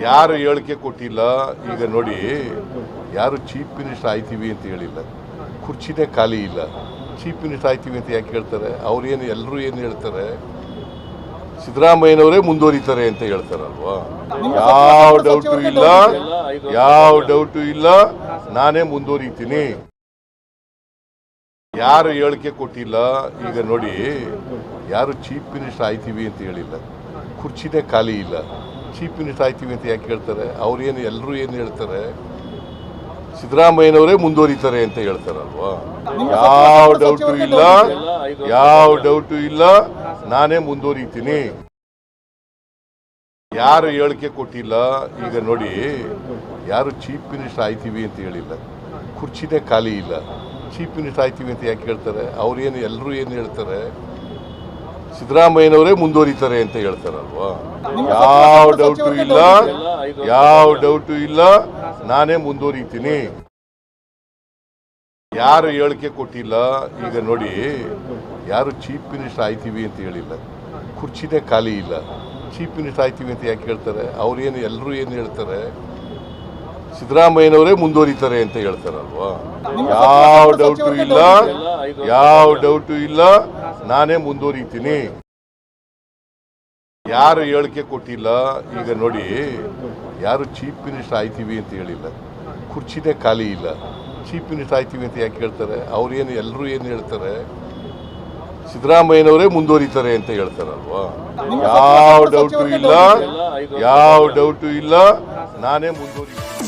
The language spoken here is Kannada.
ಯಾರು ಹೇಳಿಕೆ ಕೊಟ್ಟಿಲ್ಲ. ಈಗ ನೋಡಿ, ಯಾರು ಚೀಫ್ ಮಿನಿಸ್ಟರ್ ಆಯ್ತೀವಿ ಅಂತ ಹೇಳಿಲ್ಲ, ಕುರ್ಚಿನೇ ಖಾಲಿ ಇಲ್ಲ. ಚೀಫ್ ಮಿನಿಸ್ಟರ್ ಆಯ್ತೀವಿ ಅಂತ ಯಾಕೆ ಹೇಳ್ತಾರೆ? ಅವ್ರೇನು ಎಲ್ಲರೂ ಏನು ಹೇಳ್ತಾರೆ, ಸಿದ್ದರಾಮಯ್ಯನವರೇ ಮುಂದುವರಿತಾರೆ ಅಂತ ಹೇಳ್ತಾರಲ್ವಾ? ಯಾವ ಡೌಟು ಇಲ್ಲ, ನಾನೇ ಮುಂದುವರಿತೀನಿ. ಯಾರು ಹೇಳಿಕೆ ಕೊಟ್ಟಿಲ್ಲ. ಈಗ ನೋಡಿ, ಯಾರು ಚೀಫ್ ಮಿನಿಸ್ಟರ್ ಆಯ್ತೀವಿ ಅಂತ ಹೇಳಿಲ್ಲ, ಕುರ್ಚಿನೇ ಖಾಲಿ ಇಲ್ಲ. ಚೀಫ್ ಮಿನಿಸ್ಟರ್ ಆಯ್ತೀವಿ ಅಂತ ಯಾಕೆ ಹೇಳ್ತಾರೆ? ಅವ್ರೇನು ಎಲ್ಲರೂ ಏನು ಹೇಳ್ತಾರೆ, ಸಿದ್ದರಾಮಯ್ಯನವರೇ ಮುಂದುವರಿತಾರೆ ಅಂತ ಹೇಳ್ತಾರಲ್ವಾ? ಯಾವ ಡೌಟು ಇಲ್ಲ, ನಾನೇ ಮುಂದುವರಿತೀನಿ. ಯಾರು ಹೇಳಿಕೆ ಕೊಟ್ಟಿಲ್ಲ. ಈಗ ನೋಡಿ, ಯಾರು ಚೀಫ್ ಮಿನಿಸ್ಟರ್ ಆಯ್ತೀವಿ ಅಂತ ಹೇಳಿಲ್ಲ, ಕುರ್ಚಿನೇ ಖಾಲಿ ಇಲ್ಲ. ಚೀಫ್ ಮಿನಿಸ್ಟರ್ ಆಯ್ತೀವಿ ಅಂತ ಯಾಕೆ ಹೇಳ್ತಾರೆ? ಅವ್ರೇನು ಎಲ್ಲರೂ ಏನು ಹೇಳ್ತಾರೆ, ಸಿದ್ದರಾಮಯ್ಯನವರೇ ಮುಂದುವರಿತಾರೆ ಅಂತ ಹೇಳ್ತಾರಲ್ವಾ? ಯಾವ ಡೌಟು ಇಲ್ಲ, ನಾನೇ ಮುಂದುವರಿತೀನಿ. ಯಾರು ಹೇಳಿಕೆ ಕೊಟ್ಟಿಲ್ಲ. ಈಗ ನೋಡಿ, ಯಾರು ಚೀಫ್ ಮಿನಿಸ್ಟರ್ ಆಯ್ತೀವಿ ಅಂತ ಹೇಳಿಲ್ಲ, ಕುರ್ಚಿನೇ ಖಾಲಿ ಇಲ್ಲ. ಚೀಫ್ ಮಿನಿಸ್ಟರ್ ಆಯ್ತೀವಿ ಅಂತ ಯಾಕೆ ಹೇಳ್ತಾರೆ? ಅವ್ರೇನು ಎಲ್ಲರೂ ಏನು ಹೇಳ್ತಾರೆ, ಸಿದ್ದರಾಮಯ್ಯನವರೇ ಮುಂದುವರಿತಾರೆ ಅಂತ ಹೇಳ್ತಾರಲ್ವಾ? ಯಾವ ಡೌಟು ಇಲ್ಲ, ನಾನೇ ಮುಂದುವರಿತೀನಿ. ಯಾರು ಹೇಳಿಕೆ ಕೊಟ್ಟಿಲ್ಲ. ಈಗ ನೋಡಿ, ಯಾರು ಚೀಫ್ ಮಿನಿಸ್ಟರ್ ಆಯ್ತೀವಿ ಅಂತ ಹೇಳಿಲ್ಲ, ಕುರ್ಚಿನೇ ಖಾಲಿ ಇಲ್ಲ. ಚೀಫ್ ಮಿನಿಸ್ಟರ್ ಆಯ್ತೀವಿ ಅಂತ ಯಾಕೆ ಹೇಳ್ತಾರೆ? ಅವ್ರೇನು ಎಲ್ಲರೂ ಏನು ಹೇಳ್ತಾರೆ, ಸಿದ್ದರಾಮಯ್ಯನವರೇ ಮುಂದುವರಿತಾರೆ ಅಂತ ಹೇಳ್ತಾರಲ್ವಾ? ಯಾವ ಡೌಟು ಇಲ್ಲ, ನಾನೇ ಮುಂದುವರಿತೀನಿ.